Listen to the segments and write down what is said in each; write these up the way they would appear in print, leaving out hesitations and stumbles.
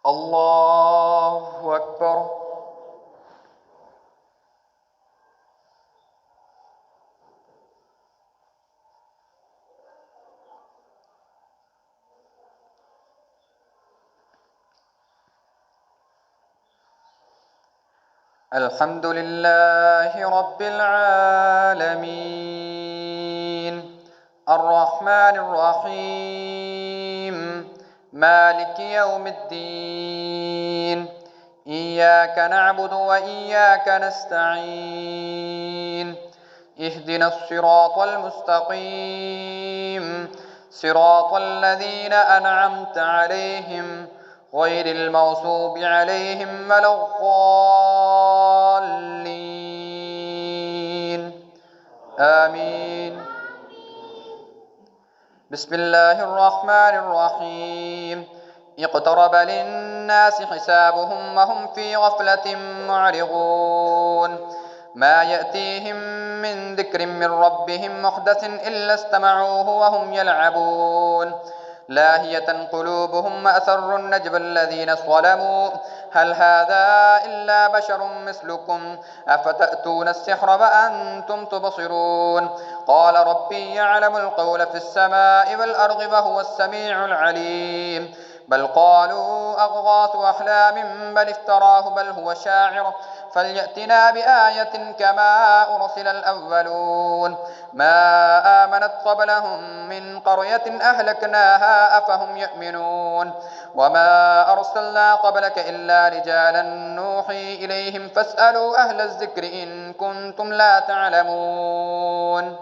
الله أكبر. الحمد لله رب العالمين الرحمن الرحيم مالك يوم الدين إياك نعبد وإياك نستعين اهدنا الصراط المستقيم صراط الذين أنعمت عليهم غير المغضوب عليهم ولا الضالين آمين. بسم الله الرحمن الرحيم اقترب للناس حسابهم وهم في غفلة معرضون ما يأتيهم من ذكر من ربهم محدث إلا استمعوه وهم يلعبون لاهية قلوبهم وأسروا النجوى الذين ظلموا هل هذا إلا بشر مثلكم أفتأتون السحر وأنتم تبصرون قال ربي يعلم القول في السماء والأرض وهو السميع العليم بل قالوا أضغاث أحلام بل افتراه بل هو شاعر فليأتنا بآية كما أرسل الأولون ما آمنت قبلهم من قرية أهلكناها أفهم يؤمنون وما أرسلنا قبلك إلا رجالا نوحي إليهم فاسألوا أهل الذكر إن كنتم لا تعلمون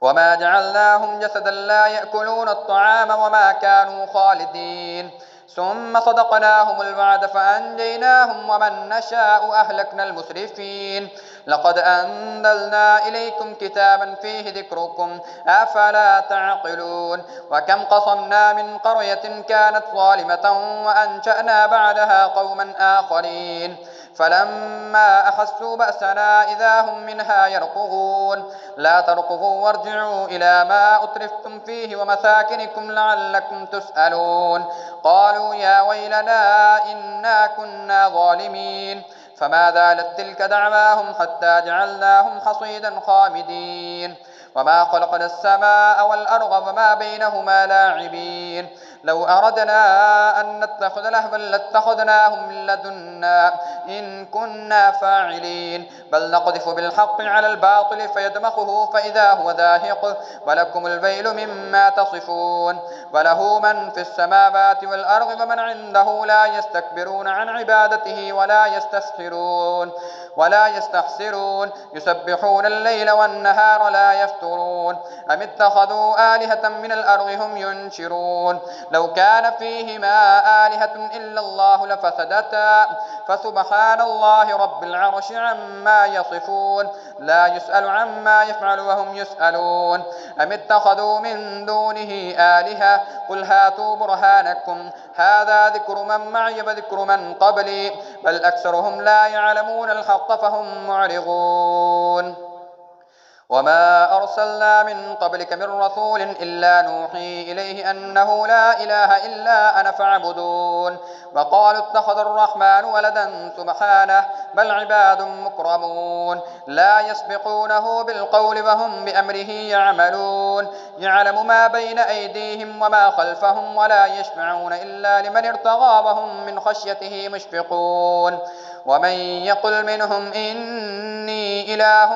وما جعلناهم جسدا لا يأكلون الطعام وما كانوا خالدين ثم صدقناهم الوعد فأنجيناهم ومن نشاء أهلكنا المسرفين لقد أنزلنا إليكم كتابا فيه ذكركم أفلا تعقلون وكم قصمنا من قرية كانت ظالمة وأنشأنا بعدها قوما آخرين فلما أحسوا بأسنا إذا هم منها يركضون لا تركضوا وارجعوا إلى ما أترفتم فيه ومساكنكم لعلكم تسألون قالوا يا ويلنا إنا كنا ظالمين فما زالت تلك دعواهم حتى جعلناهم حصيدا خامدين وما خلقنا السماء والأرض وما بينهما لاعبين لو أردنا أن نتخذ لهوا لاتخذناه من لدنا إن كنا فاعلين بل نقذف بالحق على الباطل فيدمغه فإذا هو زاهق ولكم الويل مما تصفون وله من في السماوات والأرض ومن عنده لا يستكبرون عن عبادته ولا يستحسرون يسبحون الليل والنهار لا يفترون أم اتخذوا آلهة من الأرض هم ينشرون لو كان فيهما آلهة إلا الله لفسدتا فسبحان الله رب العرش عما يصفون لا يسأل عما يفعل وهم يسألون أم اتخذوا من دونه آلهة قل هاتوا برهانكم هذا ذكر من معي وذكر من قبلي بل أكثرهم لا يعلمون الحق فهم معرضون وما أرسلنا من قبلك من رسول إلا نوحي إليه أنه لا إله إلا أنا فاعبدون وقالوا اتخذ الرحمن ولدا سبحانه بل عباد مكرمون لا يسبقونه بالقول وهم بأمره يعملون يعلم ما بين أيديهم وما خلفهم ولا يشفعون إلا لمن ارتضى وهم من خشيته مشفقون ومن يقل منهم إني إله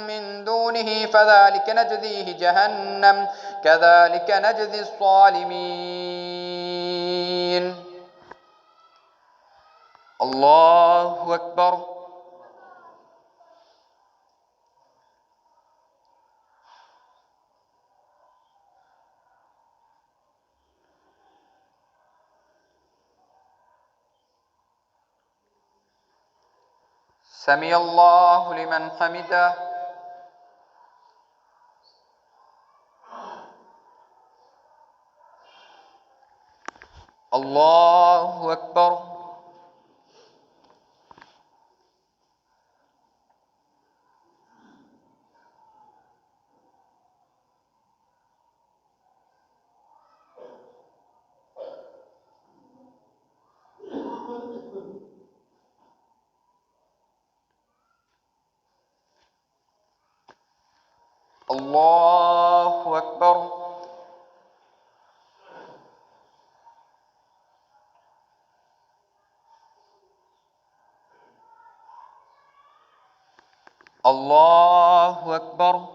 من دونه فذلك نجزيه جهنم كذلك نجزي الظالمين. الله أكبر. سمع الله لمن حمده. الله أكبر. الله أكبر. الله أكبر.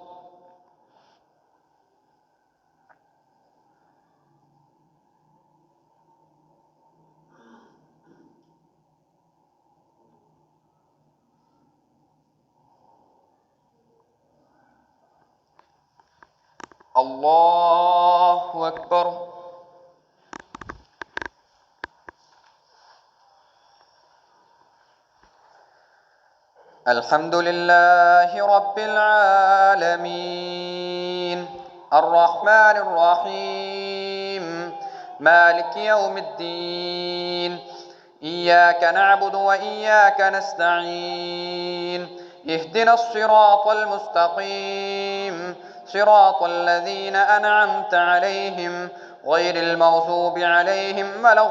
الله أكبر. الحمد لله رب العالمين الرحمن الرحيم مالك يوم الدين إياك نعبد وإياك نستعين اهدنا الصراط المستقيم صراط الذين أنعمت عليهم غير المغضوب عليهم ولا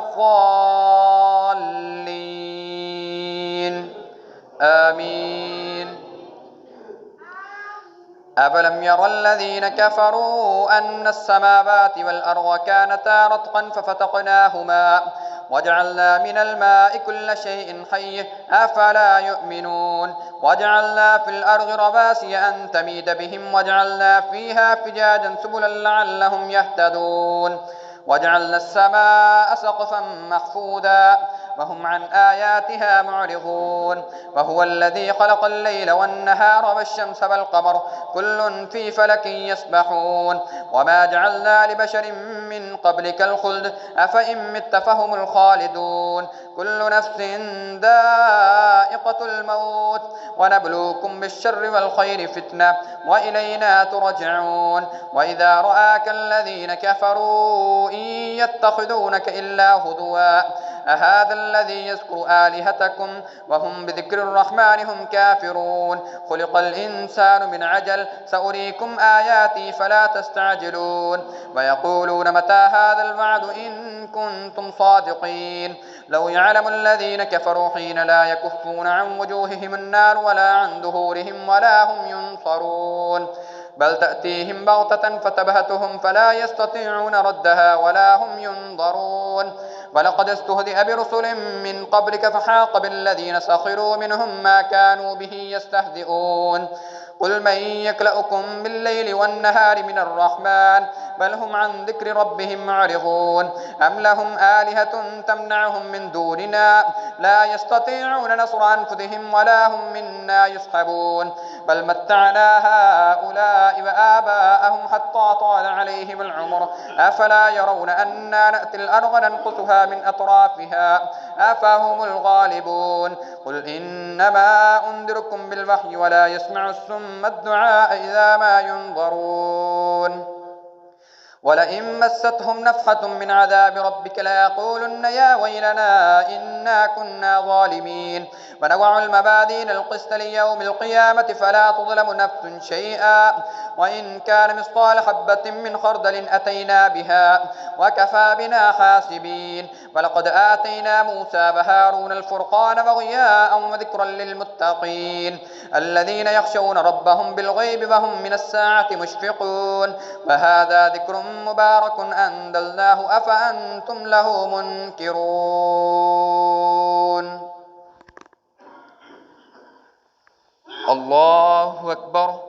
الضالين آمين. أفلم ير الذين كفروا أن السماوات والأرض كانتا رتقا ففتقناهما وجعلنا من الماء كل شيء حي أفلا يؤمنون وجعلنا في الأرض رواسي أن تميد بهم وجعلنا فيها فجاجا سبلا لعلهم يهتدون وجعلنا السماء سقفا محفوظا وهم عن آياتها معرضون وهو الذي خلق الليل والنهار والشمس والقمر كل في فلك يسبحون وما جعلنا لبشر من قبلك الخلد أفإن مت فهم الخالدون كل نفس ذائقة الموت ونبلوكم بالشر والخير فتنة وإلينا ترجعون وإذا رآك الذين كفروا إن يتخذونك إلا هزوا أهذا الذي يذكر آلهتكم وهم بذكر الرحمن هم كافرون خلق الإنسان من عجل سأريكم آياتي فلا تستعجلون ويقولون متى هذا الوعد إن كنتم صادقين لو يعلم الذين كفروا حين لا يكفون عن وجوههم النار ولا عن ظهورهم ولا هم ينصرون بل تأتيهم بغتة فتبهتهم فلا يستطيعون ردها ولا هم ينظرون ولقد استهزئ برسل من قبلك فحاق بالذين سخروا منهم ما كانوا به يستهزئون قل من يكلؤكم بالليل والنهار من الرحمن بل هم عن ذكر ربهم معرضون أم لهم آلهة تمنعهم من دوننا لا يستطيعون نصر أنفسهم ولا هم منا يصحبون بل متعنا هؤلاء وآباءهم حتى طال عليهم العمر أفلا يرون أنا نأتي الأرض ننقصها من أطرافها أفهم الغالبون قل إنما أنذركم بالوحي ولا يسمع الصم الدعاء إذا ما ينظرون ولئن مستهم نفحة من عذاب ربك ليقولن يا ويلنا إنا كنا ظالمين ونضع الموازين القسط ليوم القيامة فلا تظلم نفس شيئا وإن كان مثقال حبة من خردل أتينا بها وكفى بنا حاسبين ولقد آتينا موسى وهارون الفرقان وضياء وذكرا للمتقين الذين يخشون ربهم بالغيب وهم من الساعة مشفقون وهذا ذكر مبارك أنزلناه أفأنتم له منكرون. الله أكبر.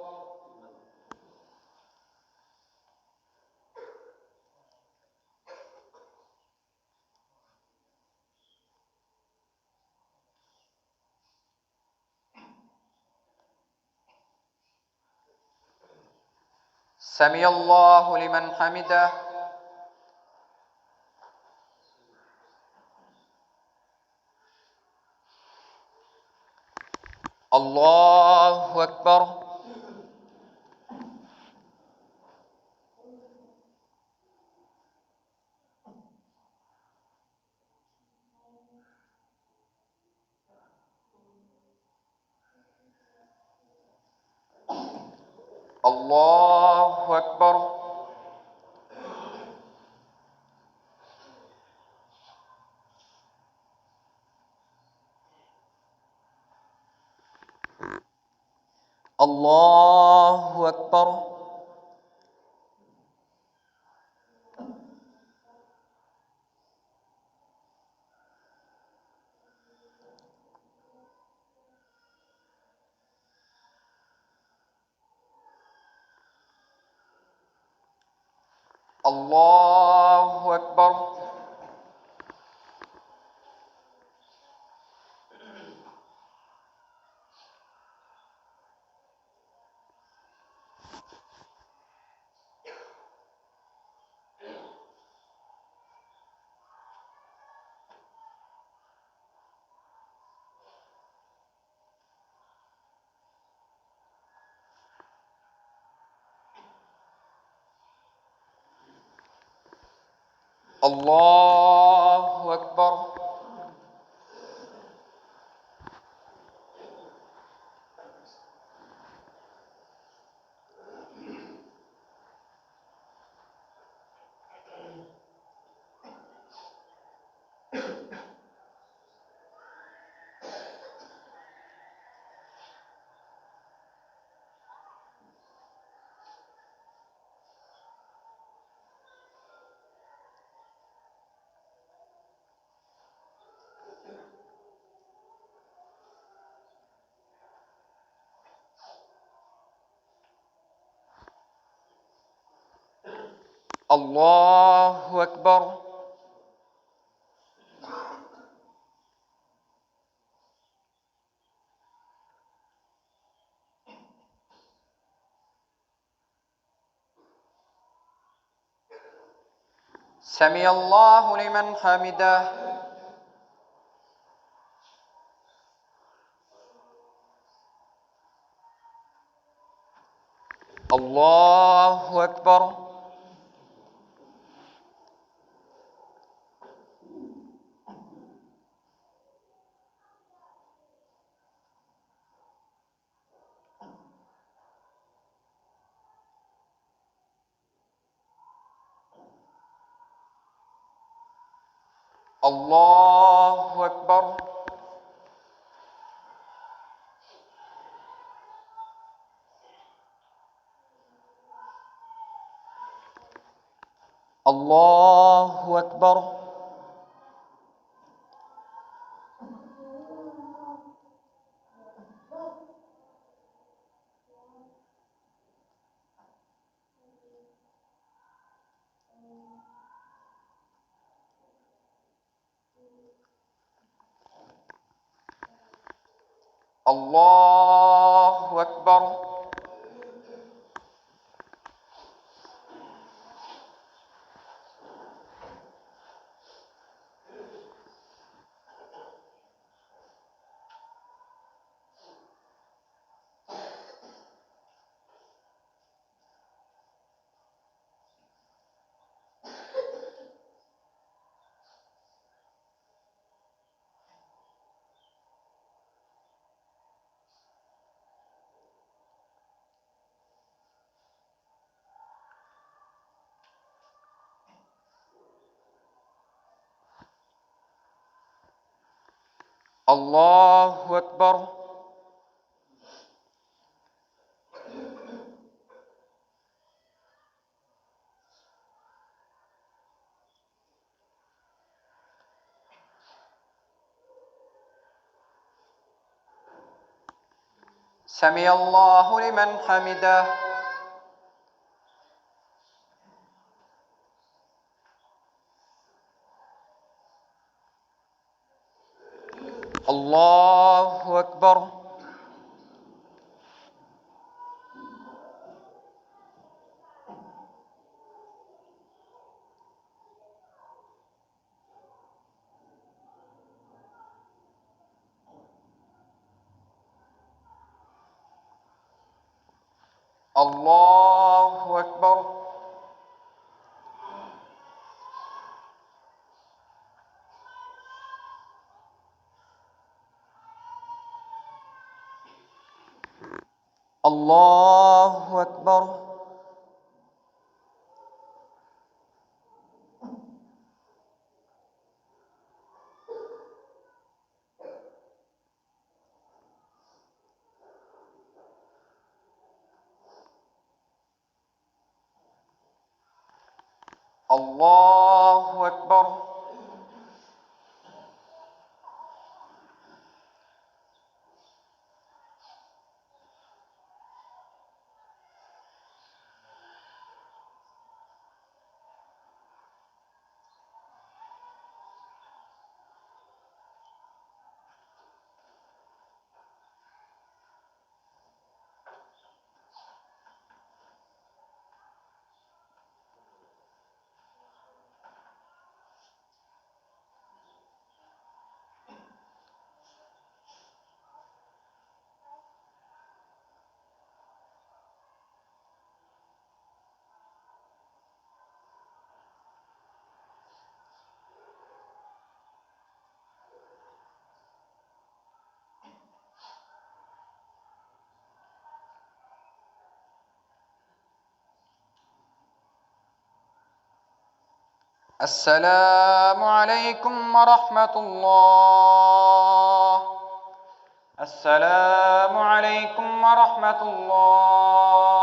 سمع الله لمن حمده. الله أكبر. الله أكبر. الله أكبر. الله أكبر. الله أكبر. الله أكبر. سمع الله لمن حمده. الله أكبر. الله أكبر. الله أكبر. الله أكبر. الله أكبر. سمع الله لمن حمده. الله أكبر. الله أكبر. الله أكبر. الله أكبر. السلام عليكم ورحمة الله. السلام عليكم ورحمة الله.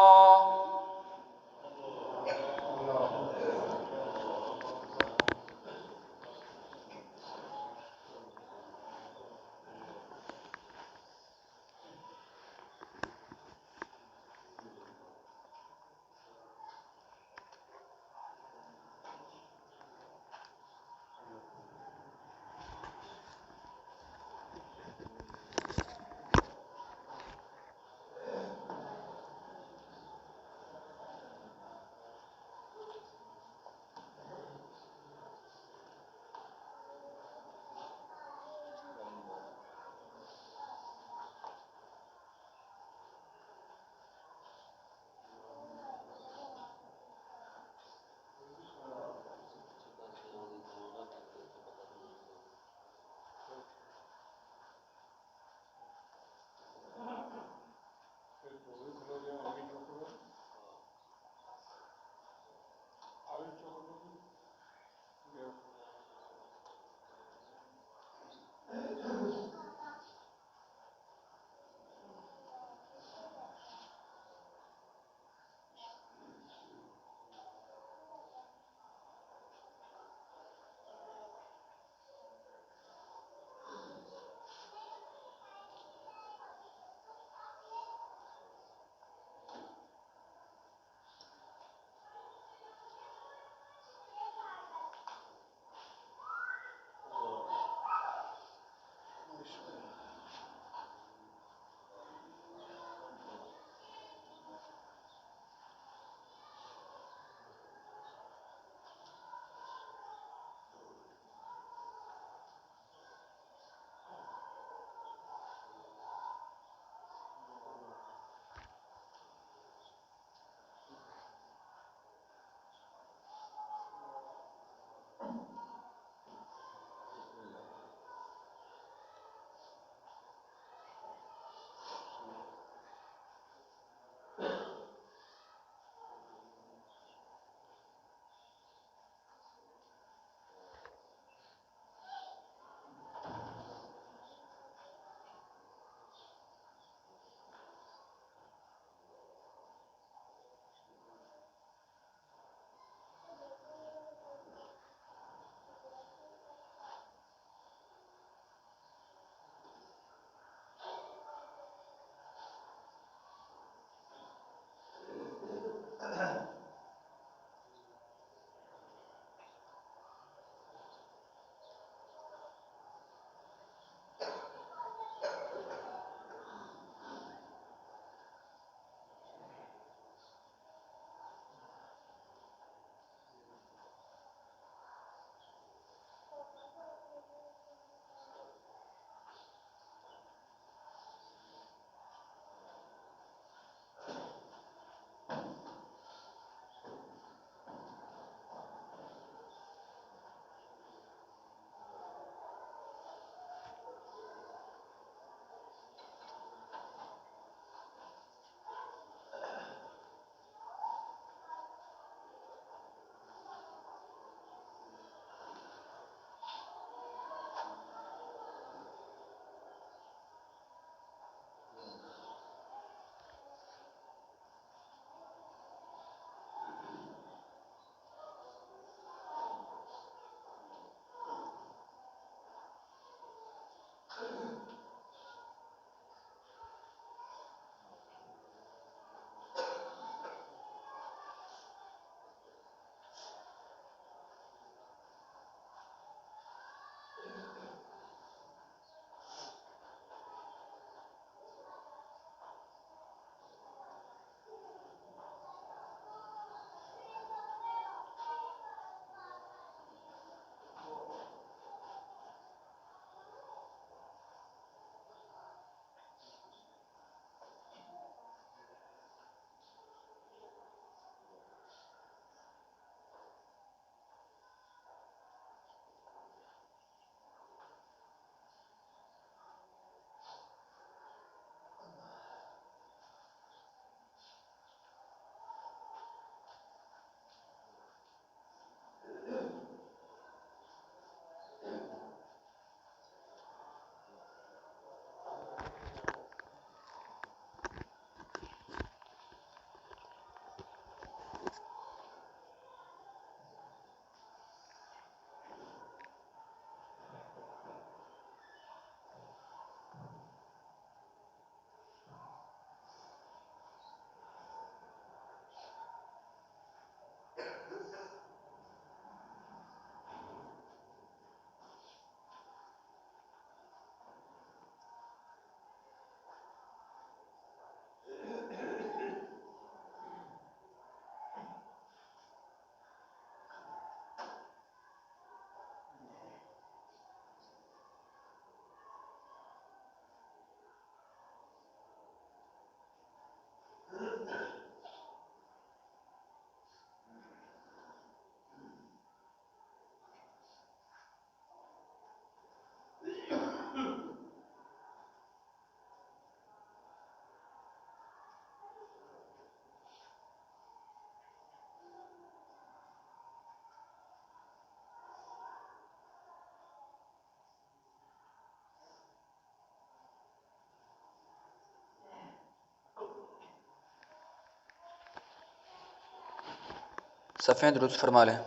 صفحة درود فرما लें।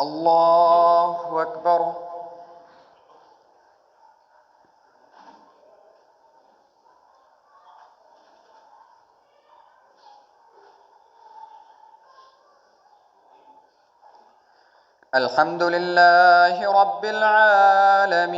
الله أكبر. الحمد لله رب العالمين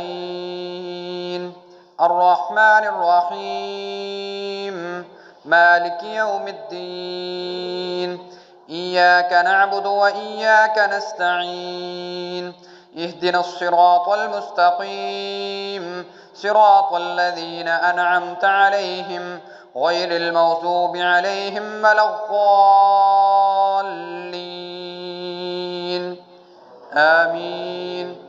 الرحمن الرحيم مالك يوم الدين إياك نعبد وإياك نستعين اهدنا الصراط المستقيم صراط الذين أنعمت عليهم غير المغضوب عليهم ولا الضالين آمين.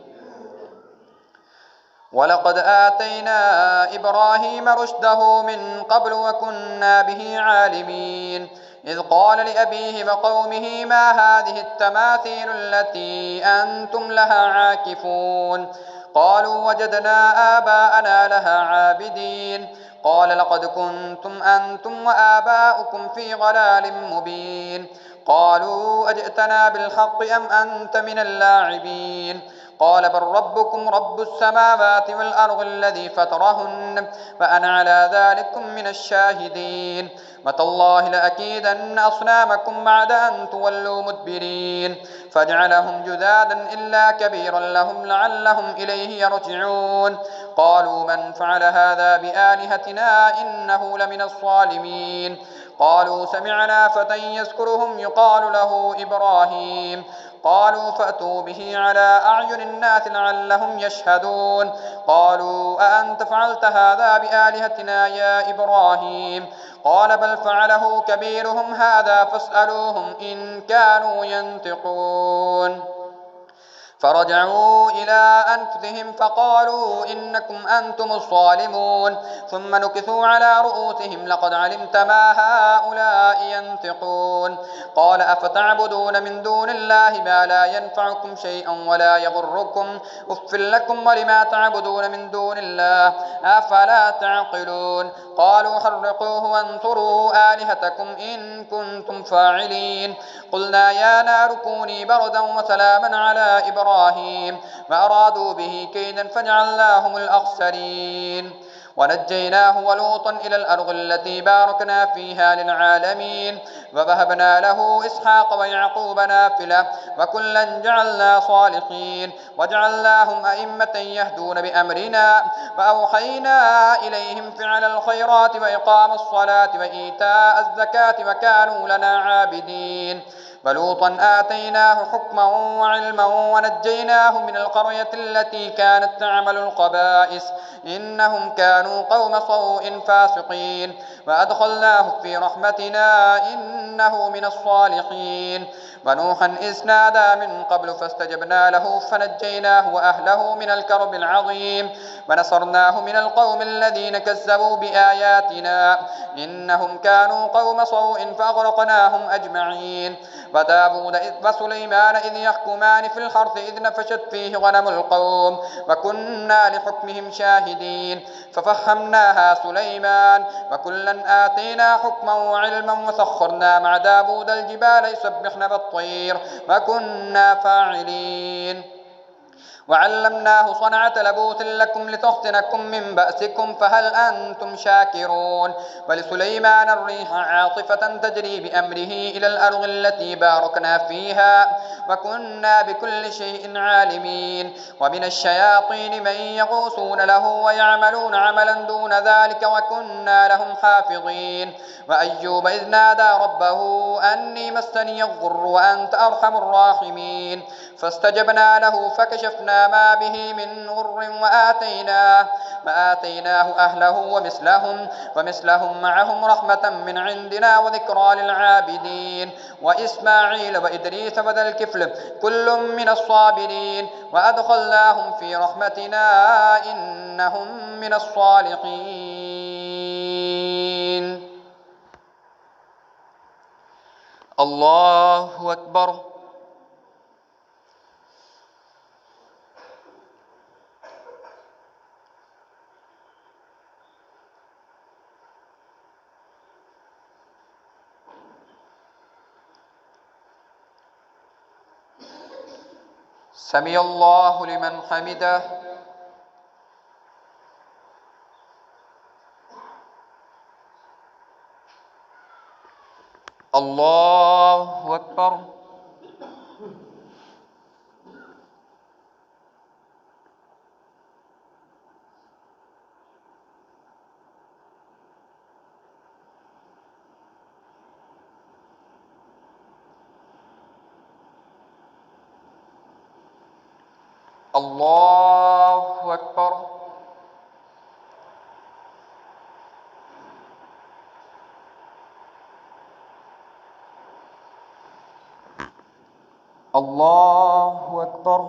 ولقد آتينا إبراهيم رشده من قبل وكنا به عالمين إذ قال لأبيه وقومه ما هذه التماثيل التي أنتم لها عاكفون قالوا وجدنا آباءنا لها عابدين قال لقد كنتم أنتم وآباؤكم في ضلال مبين قالوا أجئتنا بالحق أم أنت من اللاعبين قال بل ربكم رب السماوات والأرض الذي فطرهن وأنا على ذلكم من الشاهدين وتالله لأكيدن أصنامكم بعد أن تولوا مدبرين فجعلهم جذاذا إلا كبيرا لهم لعلهم إليه يرجعون قالوا من فعل هذا بآلهتنا إنه لمن الظالمين قالوا سمعنا فتى يذكرهم يقال له إبراهيم قالوا فأتوا به على أعين الناس لعلهم يشهدون قالوا أأنت فعلت هذا بآلهتنا يا إبراهيم قال بل فعله كبيرهم هذا فاسألوهم إن كانوا ينطقون فرجعوا إلى أنفسهم فقالوا إنكم أنتم الظالمون ثم نكثوا على رؤوسهم لقد علمت ما هؤلاء ينطقون قال أفتعبدون من دون الله ما لا ينفعكم شيئا ولا يضركم أف لكم ولما تعبدون من دون الله أفلا تعقلون قالوا حرقوه وانصروا آلهتكم إن كنتم فاعلين قلنا يا نار كوني بردا وسلاما على إبراهيم وأرادوا به كيدا فجعلناهم الأخسرين ونجيناه ولوطا إلى الأرض التي باركنا فيها للعالمين ووهبنا له إسحاق ويعقوب نافلة وكلا جعلنا صالحين وجعلناهم أئمة يهدون بأمرنا وأوحينا إليهم فعل الخيرات وإقام الصلاة وإيتاء الزكاة وكانوا لنا عابدين ولوطا آتيناه حكما وعلما ونجيناه من القرية التي كانت تعمل الخبائث إنهم كانوا قوم سوء فاسقين وأدخلناه في رحمتنا إنه من الصالحين ونوحا إذ نادى من قبل فاستجبنا له فنجيناه وأهله من الكرب العظيم ونصرناه من القوم الذين كذبوا بآياتنا إنهم كانوا قوم سوء فأغرقناهم أجمعين وداود وسليمان إذ يحكمان في الحرث إذ نفشت فيه غنم القوم وكنا لحكمهم شاهدين ففهمناها سليمان وكلا آتينا حكما وعلما وسخرنا مع داود الجبال يسبحن بالطير وكنا فاعلين وعلمناه صنعة لبوس لكم لتحصنكم من بأسكم فهل أنتم شاكرون ولسليمان الريح عاصفة تجري بأمره إلى الأرض التي باركنا فيها وكنا بكل شيء عالمين ومن الشياطين من يغوصون له ويعملون عملا دون ذلك وكنا لهم حافظين وأيوب إذ نادى ربه أني مسني الضر وأنت أرحم الراحمين فاستجبنا له فكشفنا ما به من ضر وآتيناه أهله ومثلهم معهم رحمة من عندنا وذكرى للعابدين وإسماعيل وإدريس وذا الكفل كل من الصابرين وأدخلناهم في رحمتنا إنهم من الصالحين. الله أكبر. سمع الله لمن حمده. الله أكبر. الله أكبر. الله أكبر.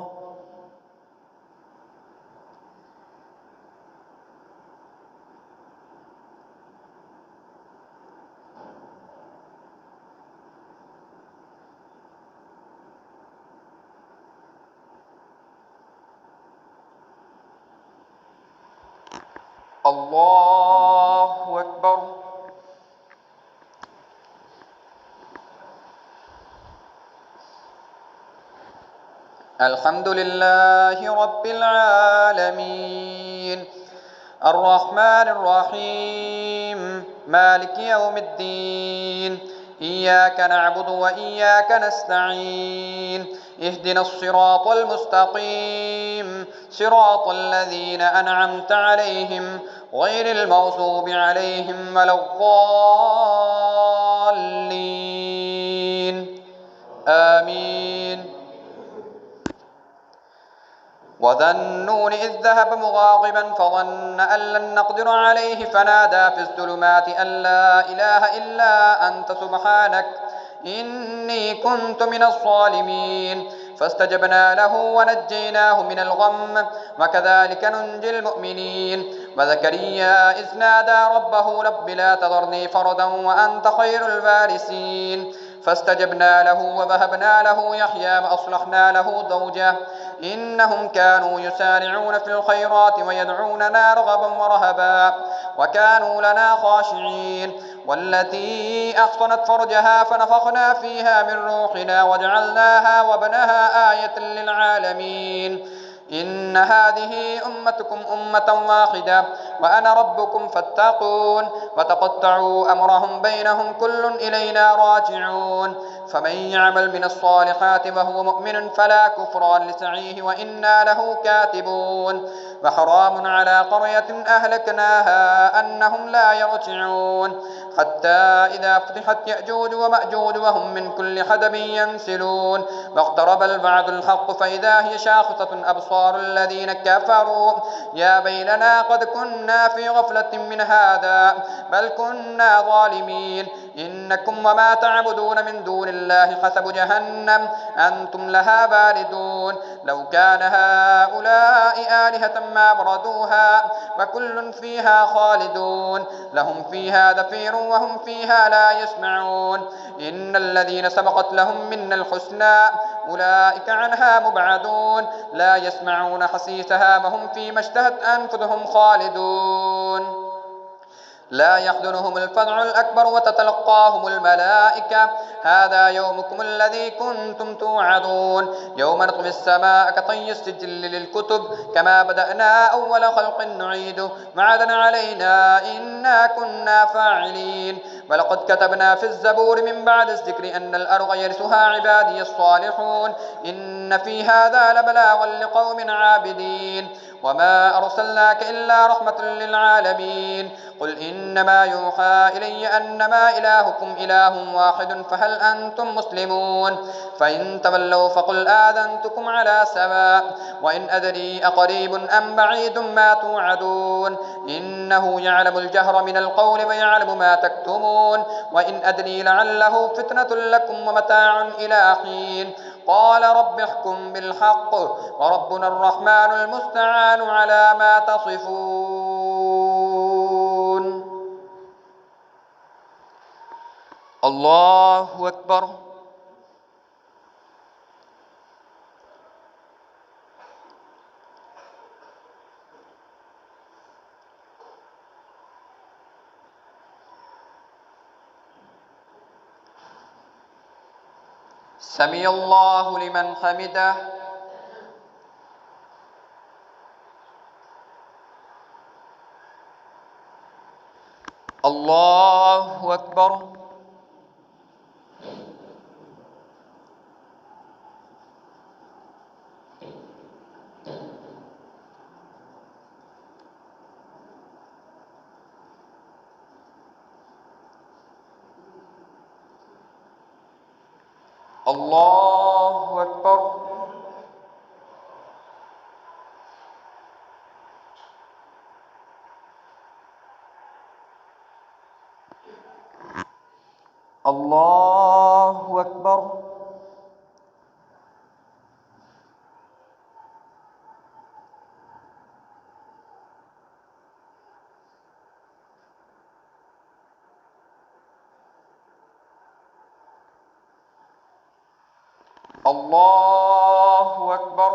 الله أكبر. الحمد لله رب العالمين الرحمن الرحيم مالك يوم الدين إياك نعبد وإياك نستعين اهدنا الصراط المستقيم صراط الذين أنعمت عليهم غير المغضوب عليهم ولا الضالين آمين. وذا النون إذ ذهب مغاضبا فظن أن لن نقدر عليه فنادى في الظلمات أن لا إله إلا أنت سبحانك إني كنت من الظالمين فاستجبنا له ونجيناه من الغم وكذلك ننجي المؤمنين. وزكريا إذ نادى ربه رب لا تذرني فردا وأنت خير الوارثين فاستجبنا له ووهبنا له يحيى وأصلحنا له زوجه إنهم كانوا يسارعون في الخيرات ويدعوننا رغبا ورهبا وكانوا لنا خاشعين. والتي أحصنت فرجها فنفخنا فيها من روحنا وجعلناها وابنها آية للعالمين. إن هذه أمتكم أمة واحدة وأنا ربكم فاتقون وتقطعوا أمرهم بينهم كل إلينا راجعون. فمن يعمل من الصالحات وهو مؤمن فلا كفران لسعيه وإنا له كاتبون. وحرام على قرية أهلكناها أنهم لا يرجعون حتى إذا فتحت يأجوج ومأجوج وهم من كل حدب ينسلون واقترب الوعد الحق فإذا هي شاخصة أبصار الذين كفروا يا ويلنا قد كنا في غفلة من هذا بل كنا ظالمين. إنكم وما تعبدون من دون الله حسب جهنم أنتم لها باردون. لو كان هؤلاء آلهة ما بردوها وكل فيها خالدون لهم فيها زفير وهم فيها لا يسمعون. إن الذين سبقت لهم منا الحسنى أولئك عنها مبعدون لا يسمعون حسيسها وهم فيما اشتهت أنفسهم خالدون. لا يحزنهم الفزع الأكبر وتتلقاهم الملائكة هذا يومكم الذي كنتم توعدون يوم نطوي السماء كطي السجل للكتب كما بدأنا أول خلق نعيده وعدا علينا إنا كنا فاعلين. ولقد كتبنا في الزبور من بعد الذكر أن الأرض يرثها عبادي الصالحون إن في هذا لبلاغا لقوم عابدين. وما أرسلناك إلا رحمة للعالمين. قل إنما يوحى إلي أنما إلهكم إله واحد فهل أنتم مسلمون. فإن تولوا فقل آذنتكم على سواء وإن أدري أقريب أم بعيد ما توعدون إنه يعلم الجهر من القول ويعلم ما تكتمون. وإن أدري لعله فتنة لكم ومتاع إلى حين. قال رب احكم بالحق وربنا الرحمن المستعان على ما تصفون. الله أكبر. سمع الله لمن حمده. الله أكبر. الله أكبر. الله أكبر. الله أكبر.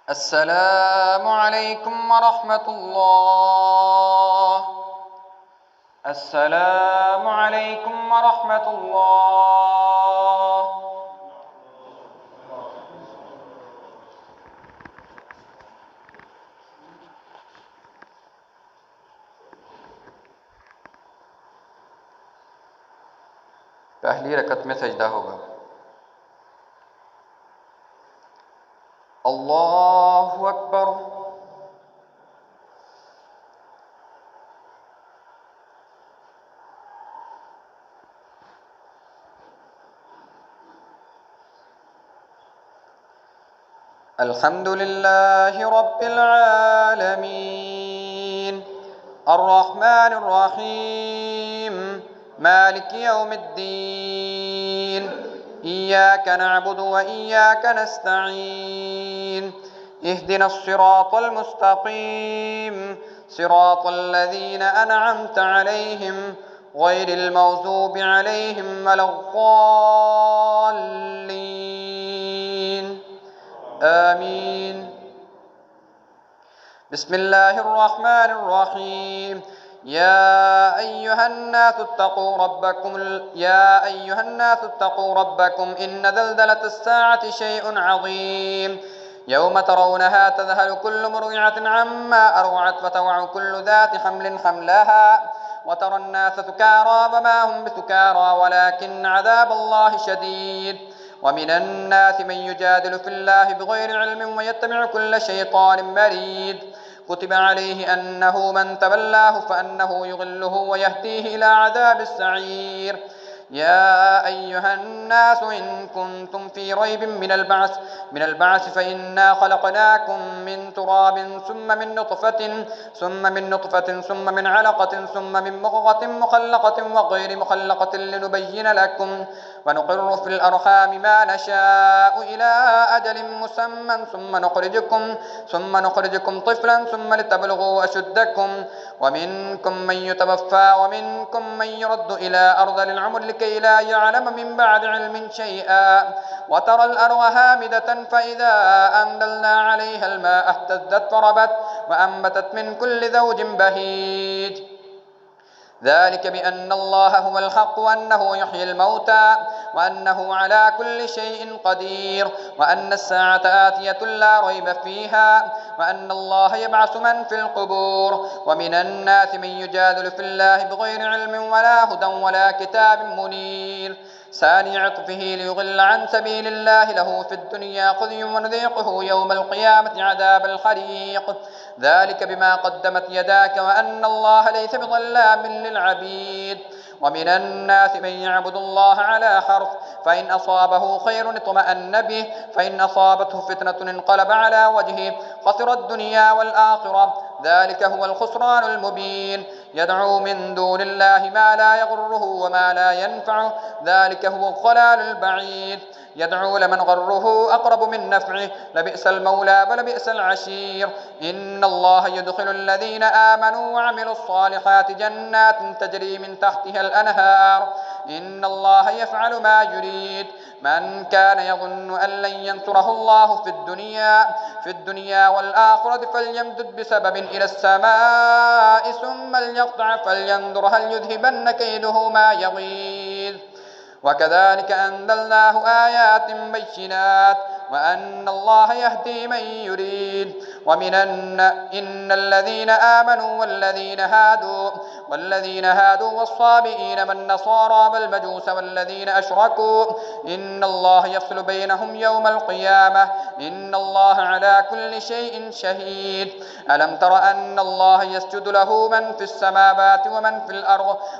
السلام عليكم ورحمة الله. السلام عليكم ورحمة الله. पहली रकत में सजदा होगा। अल्लाहु अकबर। अल्हम्दुलिल्लाहि रब्बिल आलमीन अर्रहमानिर रहीम मालिकि यौमिद्दीन इय्याक नअबुदु व इय्याक नस्तईन इहदिना الصراطल मुस्तकीम सिरातल लज़ीना अनअमत अलैहिम गैरिल मग़ज़ूबि अलैहिम वलद्दाल्लीन आमीन। बिस्मिल्लाहिर रहमानिर रहीम या अय्युहन्नास इत्तक़ू रब्बकुम इन्न ज़ल्ज़लतस साअति शैउन अज़ीम यौम तरौनहा तज़हलु कुल्लु मुर्दिअतिन अम्मा अर्दअत व तज़अ कुल्लु ज़ाति हम्लिन हम्लहा व तरन्नास सुकारा व मा हुम बिसुकारा वलाकिन्न अज़ाबल्लाहि शदीद ومن الناس من يجادل في الله بغير علم ويتبع كل شيطان مريد كتب عليه أنه من تولاه فأنه يضله ويهديه إلى عذاب السعير يا أيها الناس إن كنتم في ريب من البعث فإنا خلقناكم من تراب ثم من نطفة ثم من علقة ثم من مضغة مخلقة وغير مخلقة لنبين لكم ونقر في الأرحام ما نشاء إلى أجل مسمى ثم نخرجكم طفلا ثم لتبلغوا أشدكم ومنكم من يتوفى ومنكم من يرد إلى أرذل العمر لكي لا يعلم من بعد علم شيئا وترى الأرض هامدة فإذا أنزلنا عليها الماء اهتزت وربت وأنبتت من كل زوج بهيج ذلك بأن الله هو الحق وأنه يحيي الموتى وأنه على كل شيء قدير وأن الساعة آتية لا ريب فيها وأن الله يبعث من في القبور ومن الناس من يجادل في الله بغير علم ولا هدى ولا كتاب منير ثاني عطفه ليضل عن سبيل الله له في الدنيا خزي ونذيقه يوم القيامة عذاب الحريق ذلك بما قدمت يداك وأن الله ليس بظلام للعبيد ومن الناس من يعبد الله على حرف فإن أصابه خير اطمأن به فإن أصابته فتنة انقلب على وجهه خسر الدنيا والآخرة ذلك هو الخسران المبين يدعو من دون الله ما لا يضره وما لا ينفعه ذلك هو الضلال البعيد يدعو لمن غره أقرب من نفعه لبئس المولى ولبئس العشير إن الله يدخل الذين آمنوا وعملوا الصالحات جنات تجري من تحتها الأنهار إن الله يفعل ما يريد من كان يظن أن لن ينصره الله في الدنيا والآخرة فليمدد بسبب إلى السماء ثم ليقطع فلينظر هل يذهبن كيده ما يغيظ وكذلك أنزلناه آيات بينات وأن الله يهدي من يريد إن الذين آمنوا والذين هادوا والصابئين والنصارى والمجوس والذين أشركوا إن الله يفصل بينهم يوم القيامة إن الله على كل شيء شهيد ألم تر أن الله يسجد له من في السماوات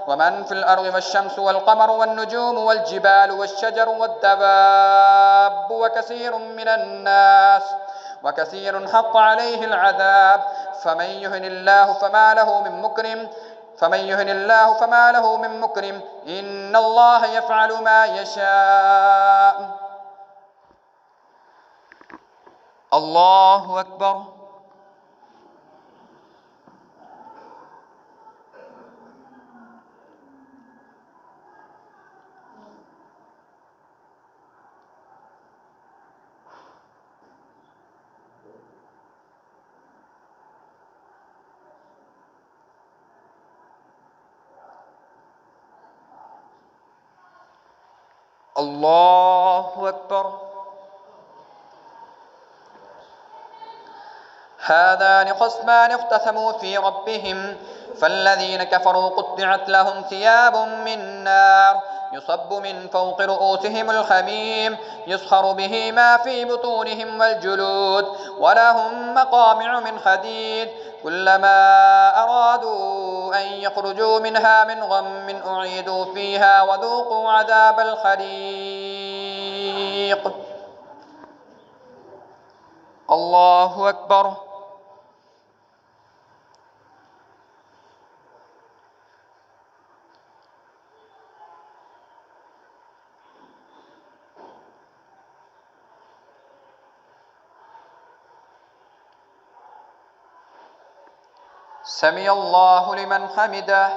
ومن في الأرض والشمس والقمر والنجوم والجبال والشجر والدواب وكثير حق عليه العذاب فمن يهن الله فما له من مكرم إن الله يفعل ما يشاء الله أكبر الله أكبر هذان خصمان اختصموا في ربهم فالذين كفروا قطعت لهم ثياب من نار يصب من فوق رؤوسهم الحميم يصهر به ما في بطونهم والجلود ولهم مقامع من حديد كلما أرادوا أن يخرجوا منها من غم أعيدوا فيها وذوقوا عذاب الحريق الله أكبر سمع الله لمن حمده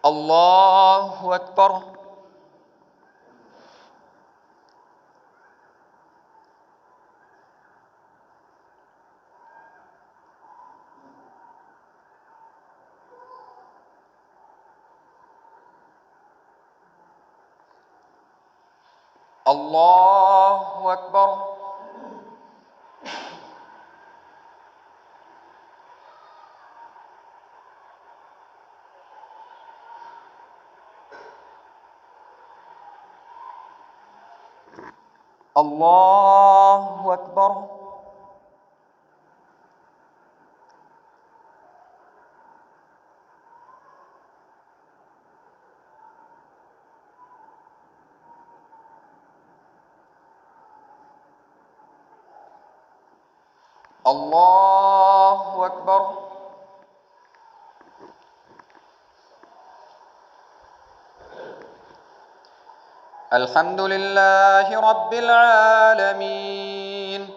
الله أكبر الله أكبر الله أكبر الله أكبر الحمد لله رب العالمين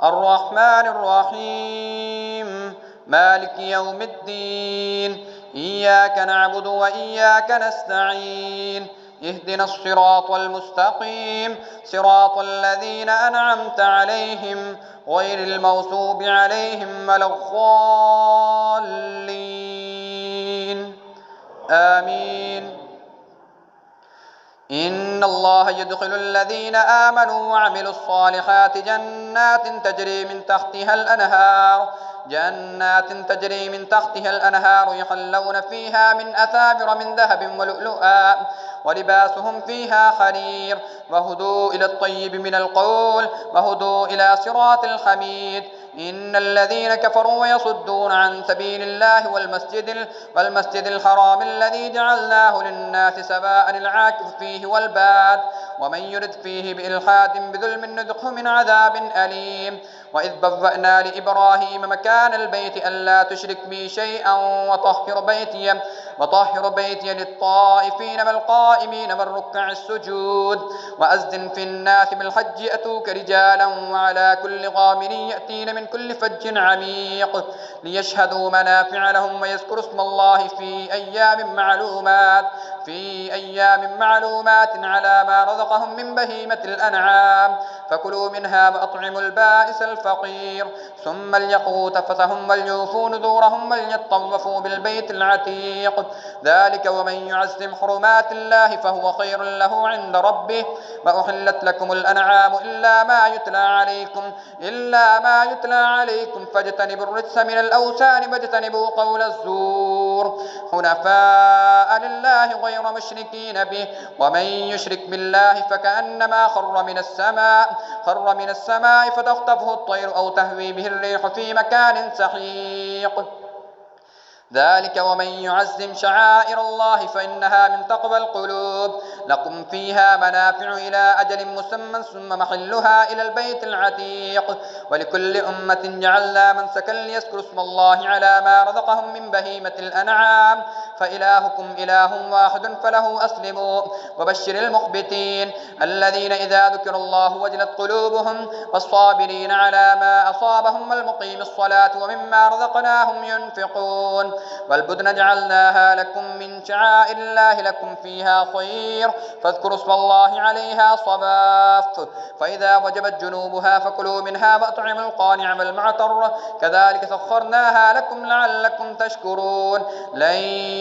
الرحمن الرحيم مالك يوم الدين إياك نعبد وإياك نستعين اهدنا الصراط المستقيم صراط الذين أنعمت عليهم غير المغضوب عليهم ولا الضالين آمين إن الله يدخل الذين آمنوا وعملوا الصالحات جنات تجري من تحتها الأنهار يحلون فيها من أساور من ذهب ولؤلؤا ولباسهم فيها حرير وهدوا إلى الطيب من القول وهدوا إلى صراط الحميد إن الذين كفروا ويصدون عن سبيل الله والمسجد الحرام الذي جعلناه للناس سواء العاكف فيه والباد ومن يرد فيه بإلحاد بظلم نذقه من عذاب أليم وإذ بوأنا لإبراهيم مكان البيت ألا تشرك بي شيئا وطهر بيتي للطائفين والقائمين والركع السجود وأذن في الناس بالحج يأتوك رجالا وعلى كل ضامر يأتين من كل فج عميق ليشهدوا منافع لهم ويذكروا اسم الله في أيام معلومات على ما رزقهم من بهيمة الأنعام فكلوا منها وأطعموا البائس الفقير ثم ليقضوا تفثهم وليوفوا نذورهم وليطوفوا بالبيت العتيق ذلك ومن يعظم حرمات الله فهو خير له عند ربه وأحلت لكم الأنعام إلا ما يتلى عليكم فاجتنبوا الرجس من الأوثان واجتنبوا قول الزور حنفاء لله غير مشركين به ومن يشرك بالله فكأنما خر من السماء فتخطفه الطير أو تهوي به الريح في مكان سحيق ذلك ومن يعظم شعائر الله فإنها من تقوى القلوب لكم فيها منافع إلى أجل مسمى ثم محلها إلى البيت العتيق ولكل أمة جعلنا منسكا ليذكروا اسم الله على ما رزقهم من بهيمة الأنعام فإلهكم إله واحد فله أسلموا وبشر المخبتين الذين إذا ذكر الله وجلت قلوبهم والصابرين على ما أصابهم والمقيم الصلاة ومما رزقناهم ينفقون والبدن جعلناها لكم من شعائر الله لكم فيها خير فاذكروا اسم الله عليها صواف فإذا وجبت جنوبها فكلوا منها وأطعموا القانع والمعتر كذلك سخرناها لكم لعلكم تشكرون لن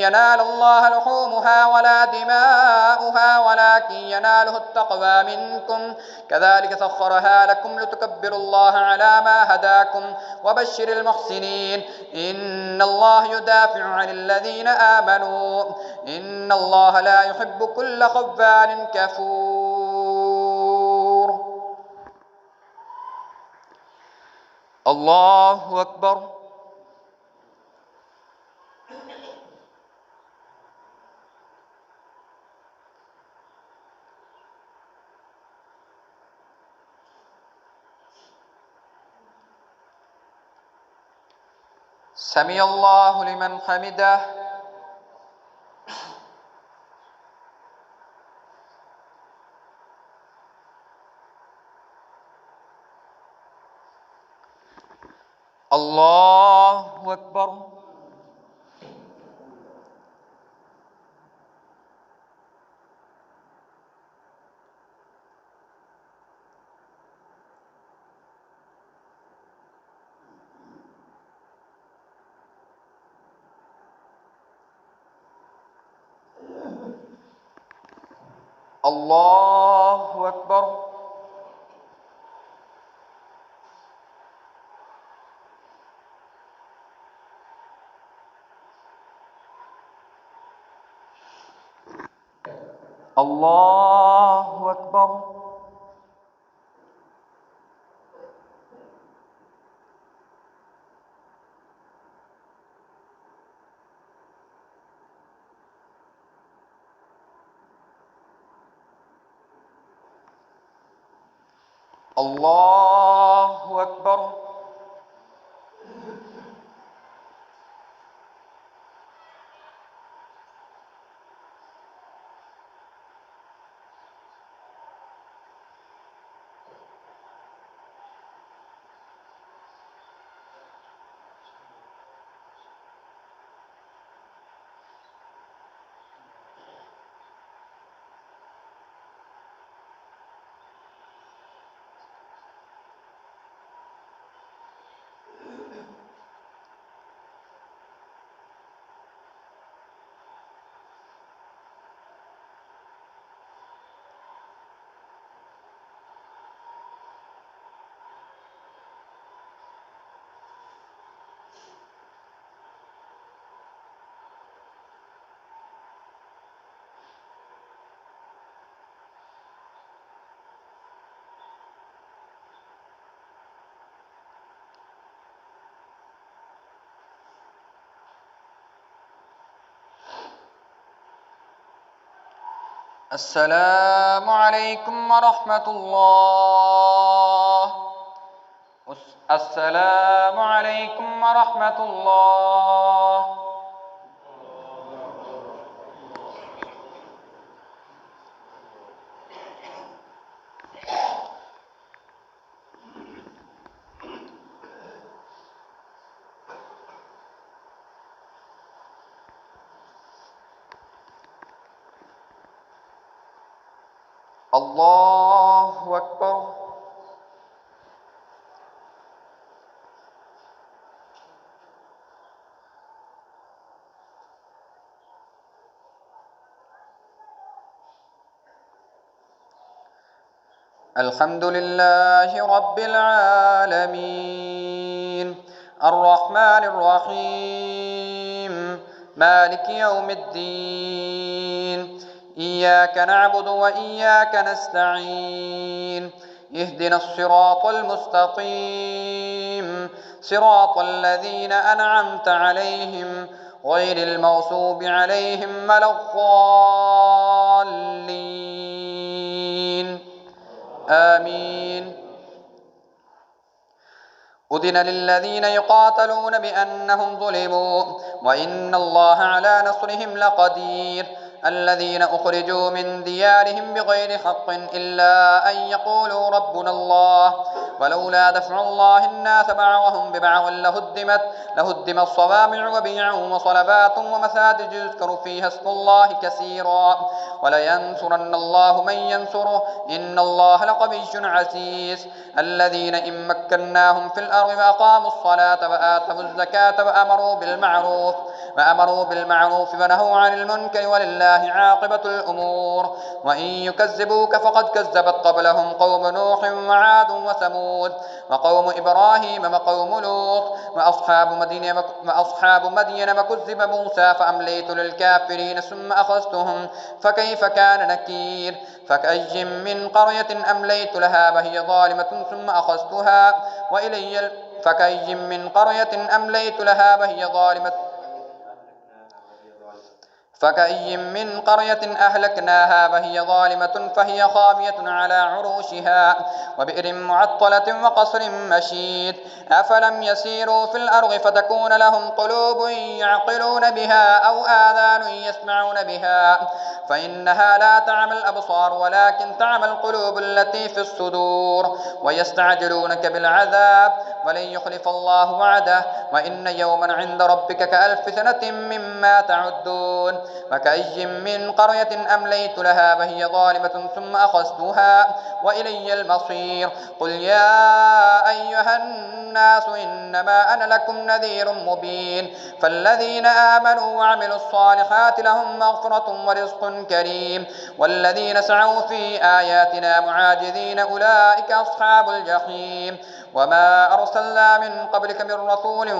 ينال الله لحومها ولا دماؤها ولكن يناله التقوى منكم كذلك سخرها لكم لتكبروا الله على ما هداكم وبشر المحسنين إن الله يدافع عن الذين آمنوا إن الله لا يحب كل خوان كفور الله أكبر سمع الله لمن حمده الله أكبر الله أكبر الله أكبر الله أكبر السلام عليكم ورحمة الله. السلام عليكم ورحمة الله. الله أكبر. الحمد لله رب العالمين الرحمن الرحيم مالك يوم الدين إياك نعبد وإياك نستعين اهدنا الصراط المستقيم صراط الذين أنعمت عليهم غير المغضوب عليهم ولا الضالين آمين. أذن للذين يقاتلون بأنهم ظلموا وإن الله على نصرهم لقدير. الذين أخرجوا من ديارهم بغير حق إلا أن يقولوا ربنا الله ولولا دفع الله الناس بعضهم ببعض لهدمت صوامع وبيع وصلبات ومساجد يذكر فيها اسم الله كثيرا ولينصرن الله من ينصره إن الله لقوي عزيز. الذين إن مكناهم في الأرض وأقاموا الصلاة وآتوا الزكاة وأمروا بالمعروف ونهوا عن المنكر ولله عاقبة الأمور. وإن يكذبوك فقد كذبت قبلهم قوم نوح وعاد وثمود وقوم إبراهيم وقوم لوط وأصحاب مدين وكذب موسى فأمليت للكافرين ثم أخذتهم فكيف كان نكير. فكأي من قرية أمليت لها وهي ظالمة ثم أخذتها وإلي فكأي من قرية أمليت لها وهي ظالمة فكأي من قرية أهلكناها وهي ظالمة فهي خاوية على عروشها وبئر معطلة وقصر مشيد. أفلم يسيروا في الأرض فتكون لهم قلوب يعقلون بها أو آذان يسمعون بها فإنها لا تعمى الأبصار ولكن تعمى القلوب التي في الصدور. ويستعجلونك بالعذاب ولن يخلف الله وعده وإن يوما عند ربك كألف سنة مما تعدون. وكأي من قرية أمليت لها وهي ظالمة ثم أخذتها وإلي المصير. قل يا أيها الناس إنما أنا لكم نذير مبين. فالذين آمنوا وعملوا الصالحات لهم مغفرة ورزق كريم والذين سعوا في آياتنا معاجزين أولئك أصحاب الجحيم. وما أرسلنا من قبلك من رسول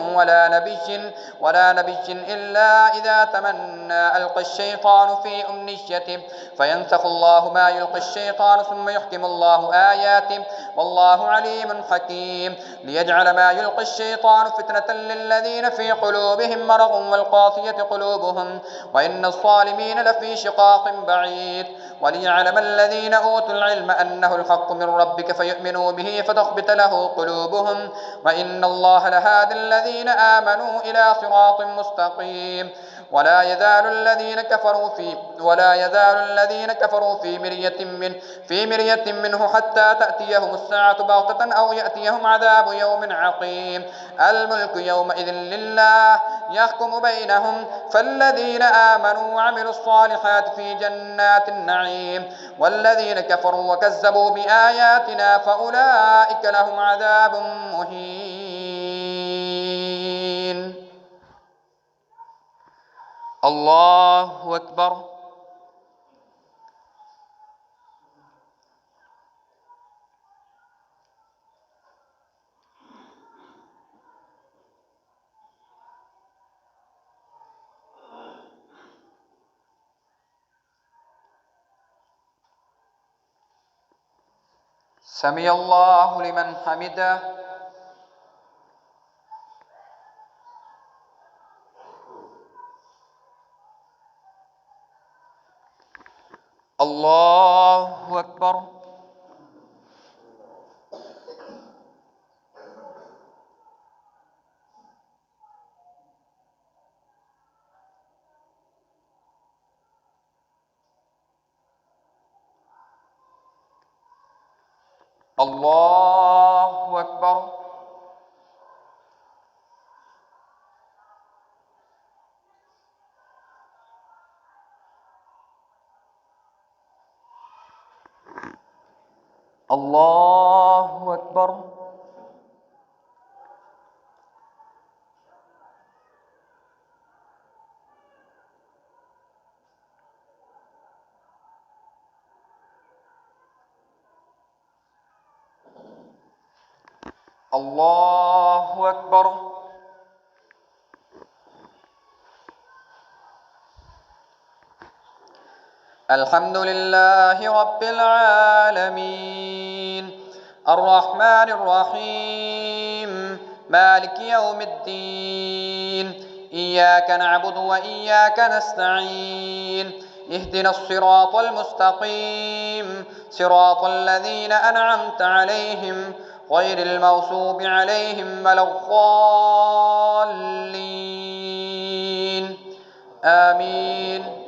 ولا نبي إلا إذا تمنى ألقى الشيطان في أمنيته فينسخ الله ما يلقي الشيطان ثم يحكم الله آياته والله عليم حكيم. ليجعل ما يلقي الشيطان فتنة للذين في قلوبهم مرض والقاسية قلوبهم وإن الظالمين لفي شقاق بعيد. وليعلم الذين أوتوا العلم أنه الحق من ربك فيؤمنوا به فتخبت له قلوبهم وإن الله لهادي الذين آمنوا إلى صراط مستقيم. ولا يزال الذين كفروا في مرية منه حتى تأتيهم الساعة بغتة أو يأتيهم عذاب يوم عقيم. الملك يومئذ لله يحكم بينهم فالذين آمنوا وعملوا الصالحات في جنات النعيم والذين كفروا وكذبوا بآياتنا فأولئك لهم عذاب مهين. الله أكبر. سمع الله لمن حمده. الله أكبر. الله أكبر. الله أكبر. الله أكبر. الحمد لله رب العالمين الرحمن الرحيم مالك يوم الدين إياك نعبد وإياك نستعين اهدنا الصراط المستقيم صراط الذين أنعمت عليهم غير المغضوب عليهم ولا الضالين آمين.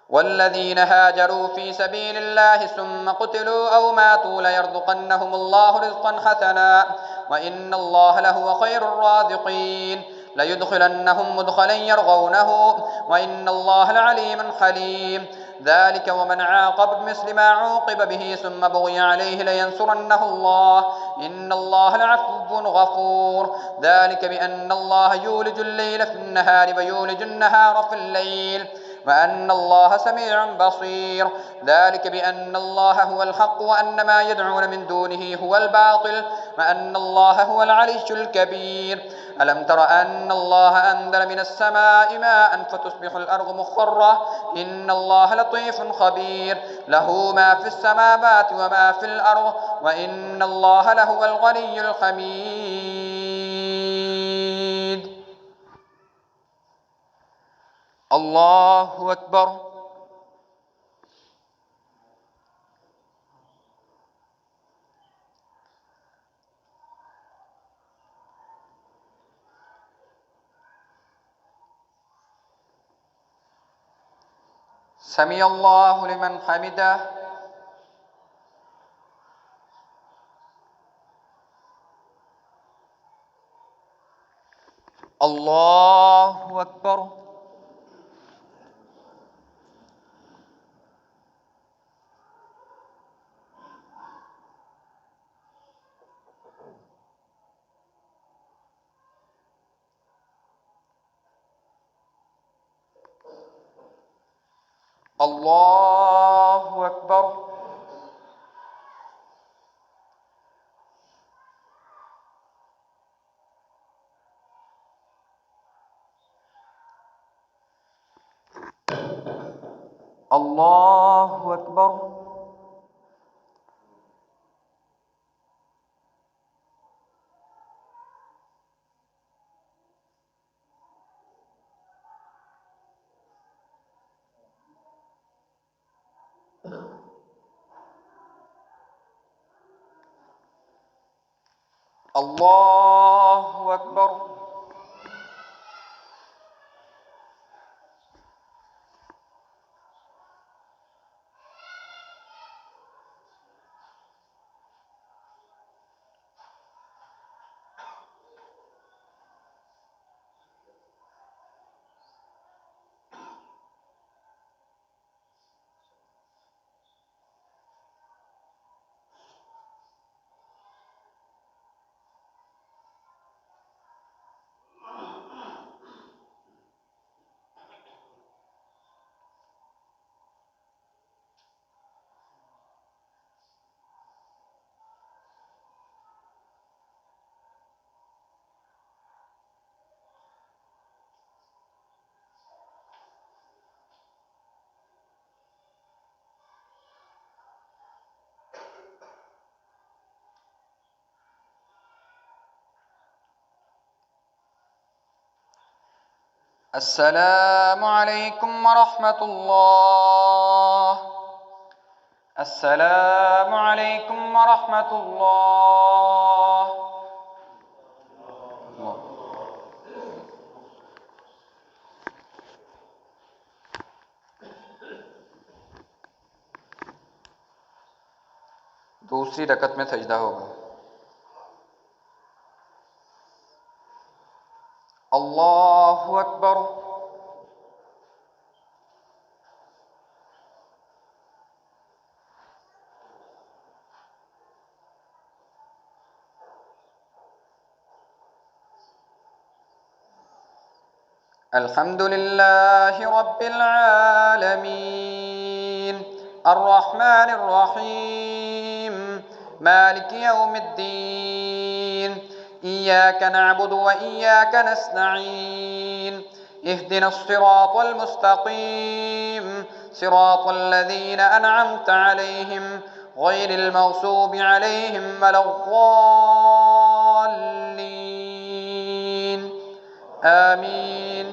والذين هاجروا في سبيل الله ثم قتلوا أو ماتوا ليرزقنهم الله رزقا حسنا وإن الله لهو خير الرازقين ليدخلنهم مدخلا يرضونه وإن الله لعليم حليم ذلك ومن عاقب بمثل ما عوقب به ثم بغي عليه لينصرنه الله إن الله لعفو غفور ذلك بأن الله يولج الليل في النهار ويولج النهار في الليل وأن الله سميع بصير ذلك بأن الله هو الحق وأن ما يدعون من دونه هو الباطل وأن الله هو العلي الكبير ألم تر أن الله أنزل من السماء ماء فتصبح الأرض مخضرة إن الله لطيف خبير له ما في السماوات وما في الأرض وإن الله لهو الغني الحميد. الله أكبر. سمع الله لمن حمده. الله أكبر. الله أكبر. الله أكبر. الله أكبر. السلام عليكم ورحمة الله. السلام عليكم ورحمة الله. दूसरी रकत में सजदा होगा। अल्लाहु अकबर। अल्हम्दुलिल्लाहि रब्बिल आलमीन अर्रहमानिर रहीम मालिकि यौमिद्दीन इय्याका नअबुदु व इय्याका नस्तईन इहदिनस सिरातल मुस्तकीम सिरातल लज़ीना अनअमत अलैहिम गैरिल मग़ज़ूबि अलैहिम वलद्दाल्लीन आमीन।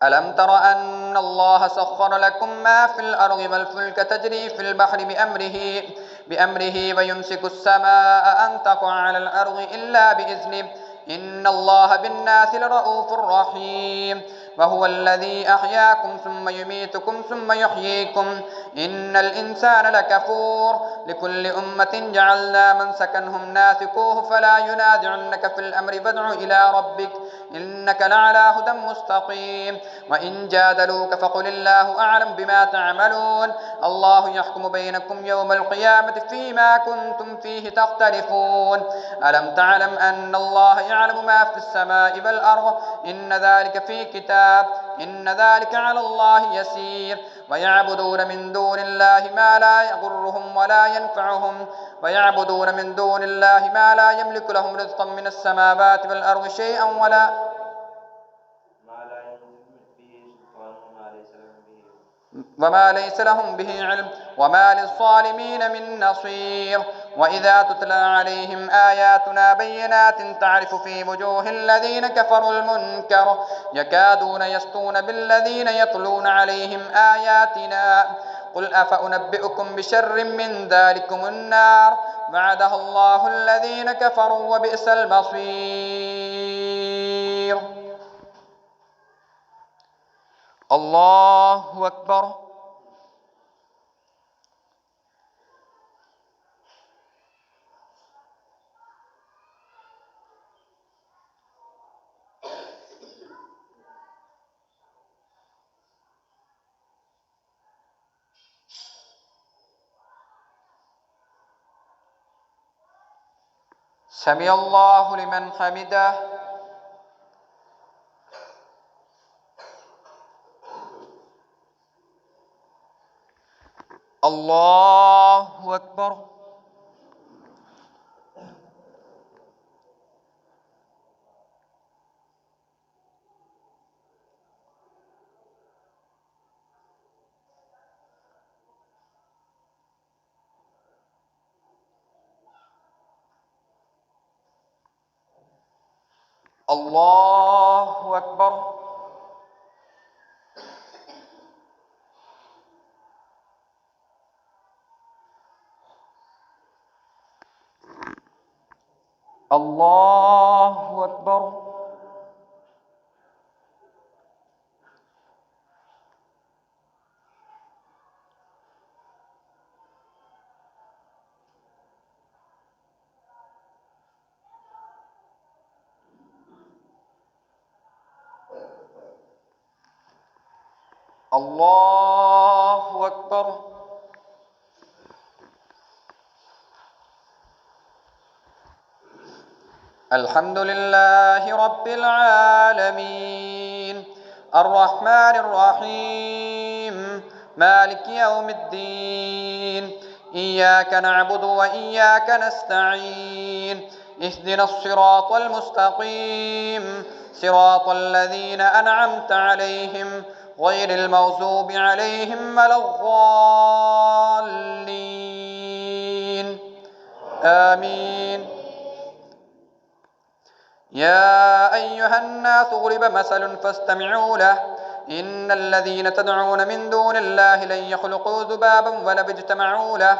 ألم تر أن الله سخر لكم ما في الأرض والفلك تجري في البحر بأمره ويمسك السماء أن تقع على الأرض إلا بإذنه إن الله بالناس لرؤوف رحيم وهو الذي أحياكم ثم يميتكم ثم يحييكم إن الإنسان لكفور لكل أمة جعلنا منسكنهم ناسكوه فلا ينازعنك في الأمر فادع إلى ربك إنك لعلى هدى مستقيم وإن جادلوك فقل الله أعلم بما تعملون الله يحكم بينكم يوم القيامة فيما كنتم فيه تختلفون ألم تعلم أن الله يعلم ما في السماء والأرض إن ذلك في كتاب إن ذلك على الله يسير ويعبدون من دون الله ما لا يضرهم ولا ينفعهم ويعبدون من دون الله ما لا يملك لهم رزقا من السماوات والأرض شيئا وما ليس لهم به علم وما للظالمين من نصير وإذا تتلى عليهم آياتنا بينات تعرف في وجوه الذين كفروا المنكر يكادون يسطون بالذين يتلون عليهم آياتنا قل أفأنبئكم بشر من ذلكم النار وعدها الله الذين كفروا وبئس المصير. الله أكبر. سمع الله لمن حمده. الله أكبر. الله أكبر. الله أكبر. الله أكبر. الحمد لله رب العالمين الرحمن الرحيم مالك يوم الدين إياك نعبد وإياك نستعين اهدنا الصراط المستقيم صراط الذين أنعمت عليهم غير المغضوب عليهم ولا الضالين آمين. يا أيها الناس ضرب مثل فاستمعوا له إن الذين تدعون من دون الله لن يخلقوا ذبابا ولو اجتمعوا له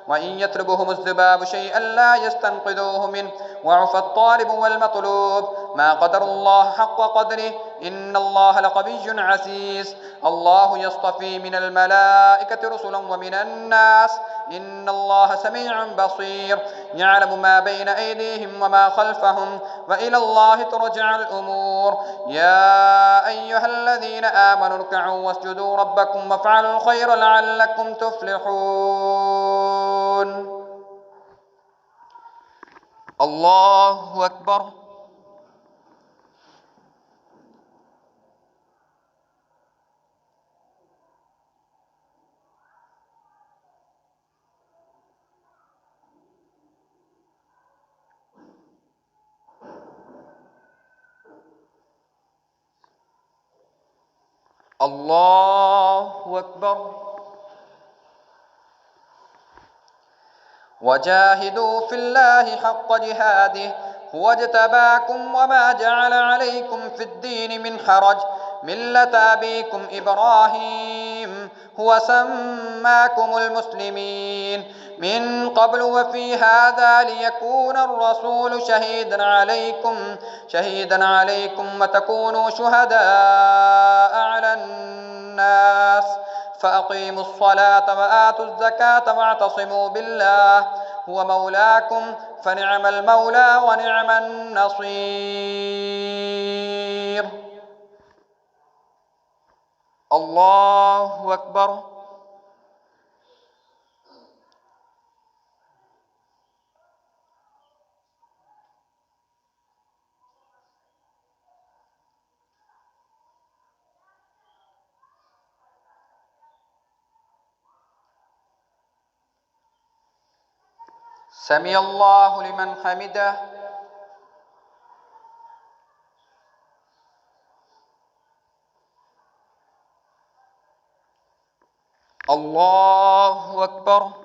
وإن يطلبهم الذباب شيئا لا يستنقذوه منه وضعف الطالب والمطلوب ما قدر الله حق قدره إن الله لقوي عزيز الله يصطفي من الملائكة رسلا ومن الناس إن الله سميع بصير يعلم ما بين أيديهم وما خلفهم وإلى الله ترجع الأمور يا أيها الذين آمنوا اركعوا واسجدوا ربكم وافعلوا الخير لعلكم تفلحون الله أكبر الله أكبر وجاهدوا في الله حق جهاده هو اجتباكم وما جعل عليكم في الدين من حرج ملة أبيكم إبراهيم هو سماكم المسلمين من قبل وفي هذا ليكون الرسول شهيدا عليكم وتكونوا شهداء على الناس فأقيموا الصلاة وآتوا الزكاة واعتصموا بالله هو مولاكم فنعم المولى ونعم النصير الله أكبر سمع الله لمن حمده الله أكبر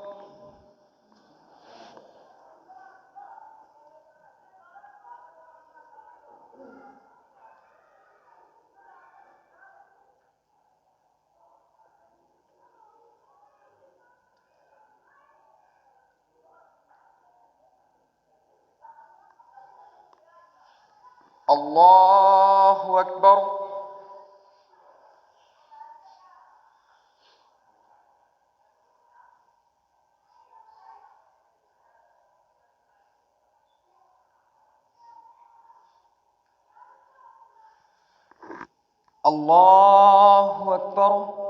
الله أكبر الله أكبر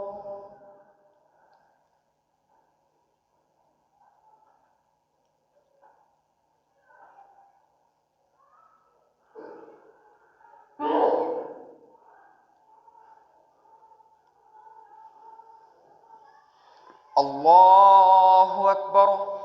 الله أكبر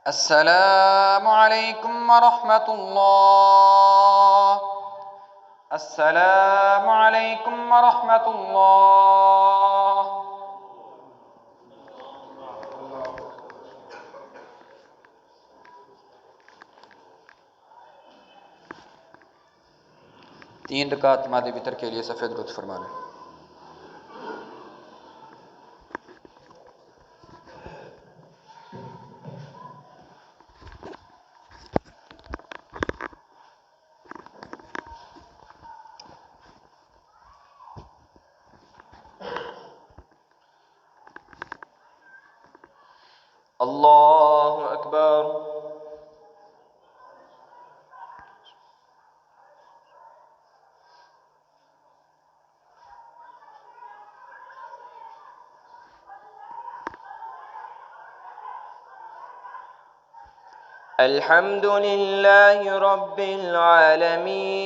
السلام عليكم ورحمة الله السلام عليكم ورحمة الله तीन रकात मादे वितर के लिए सफ़ेद रुत फरमा लें। الله أكبر. الحمد لله رب العالمين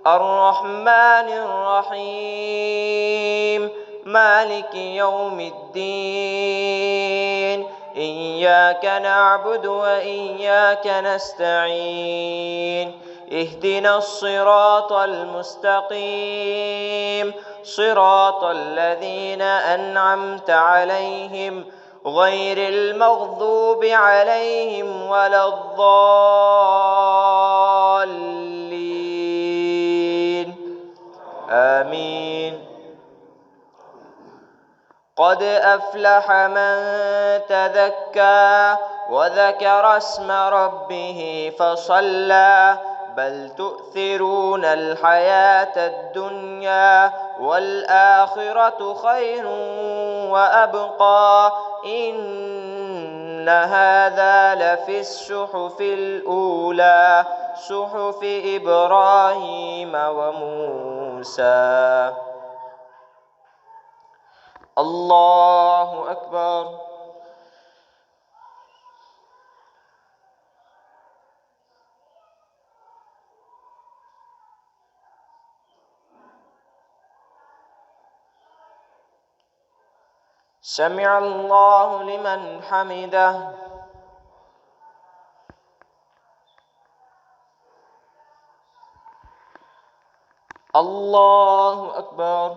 الرحمن الرحيم مالك يوم الدين إياك نعبد وإياك نستعين اهدنا الصراط المستقيم صراط الذين أنعمت عليهم غير المغضوب عليهم ولا الضالين آمين. قد أفلح من تذكى وذكر اسم ربه فصلى بل تؤثرون الحياة الدنيا والآخرة خير وأبقى إن هذا لفي الصحف الأولى صحف إبراهيم وموسى. الله أكبر. سمع الله لمن حمده. الله أكبر.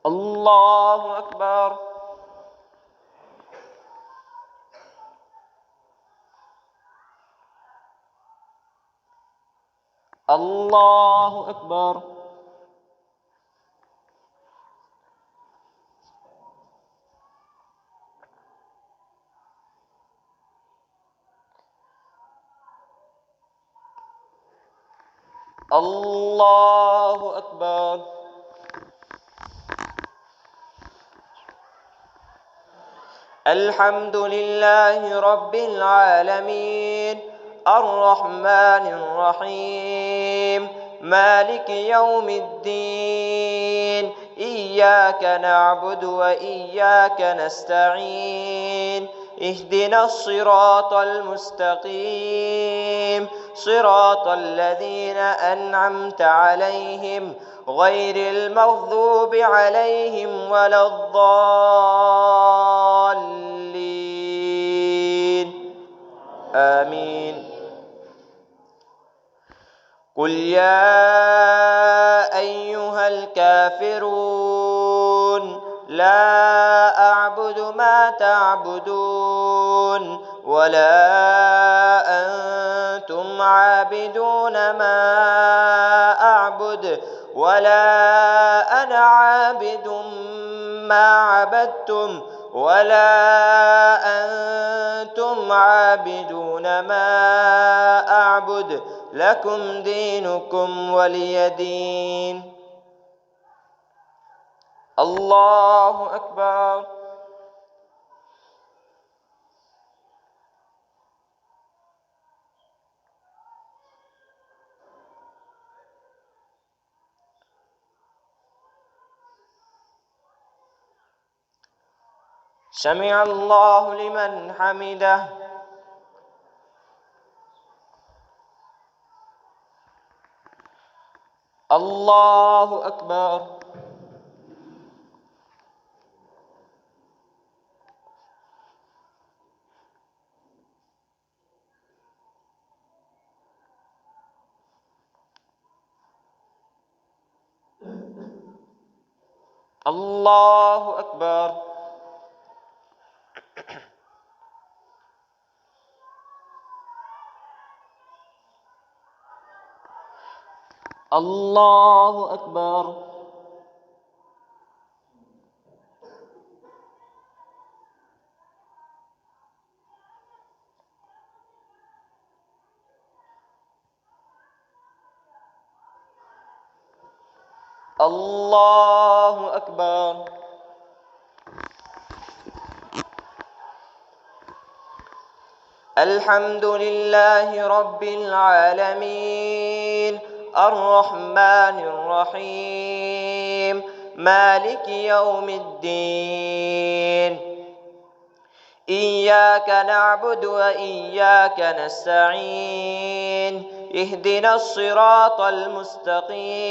الله أكبر. الله أكبر. الله أكبر. الحمد لله رب العالمين الرحمن الرحيم مالك يوم الدين إياك نعبد وإياك نستعين اهدنا الصراط المستقيم صراط الذين أنعمت عليهم غير المغضوب عليهم ولا الضالين آمين. قل يا أيها الكافرون لا أعبد ما تعبدون ولا أنتم عابدون ما أعبد ولا أنا عابد ما عبدتم ولا أنتم عابدون ما أعبد لكم دينكم ولي دين. الله أكبر. سمع الله لمن حمده. الله أكبر. الله أكبر. الله أكبر. الله أكبر. الحمد لله رب العالمين الرحمن الرحيم مالك يوم الدين. إياك نعبد وإياك نستعين. اهدنا الصراط المستقيم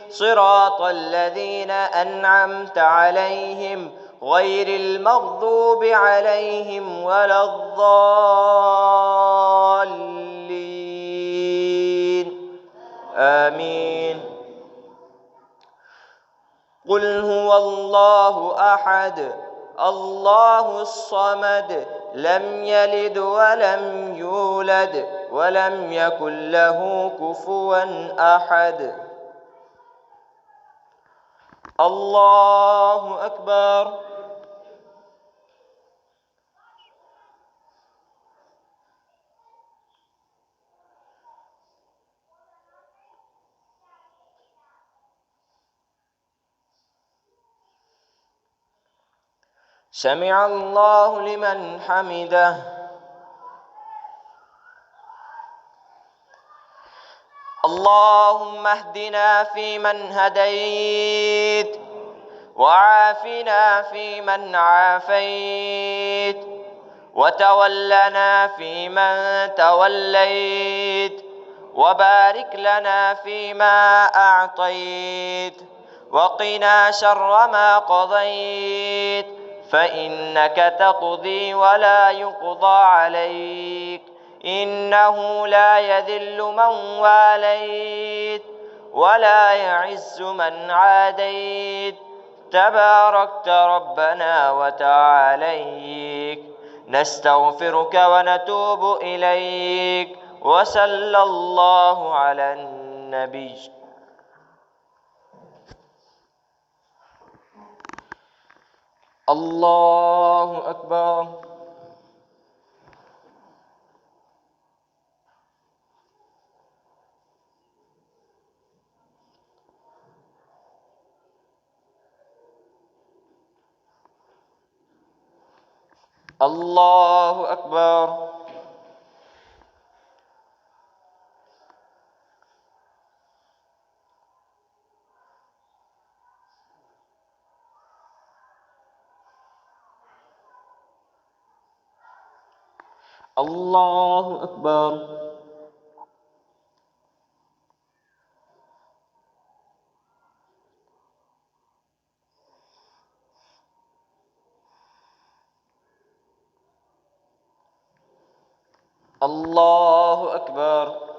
صراط الذين أنعمت عليهم غير المغضوب عليهم ولا الضالين آمين. قل هو الله أحد الله الصمد لم يلد ولم يولد ولم يكن له كفوا أحد. الله أكبر. سمع الله لمن حمده. اللهم اهدنا فيمن هديت وعافنا فيمن عافيت وتولنا فيمن توليت وبارك لنا فيما أعطيت وقنا شر ما قضيت فإنك تقضي ولا يقضى عليك إنه لا يذل من واليت ولا يعز من عاديت تباركت ربنا وتعاليك. نستغفرك ونتوب إليك وصلى الله على النبي. الله أكبر. الله أكبر. الله أكبر. الله أكبر.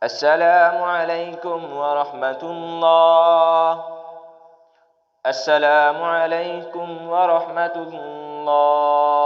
السلام عليكم ورحمة الله. السلام عليكم ورحمة الله.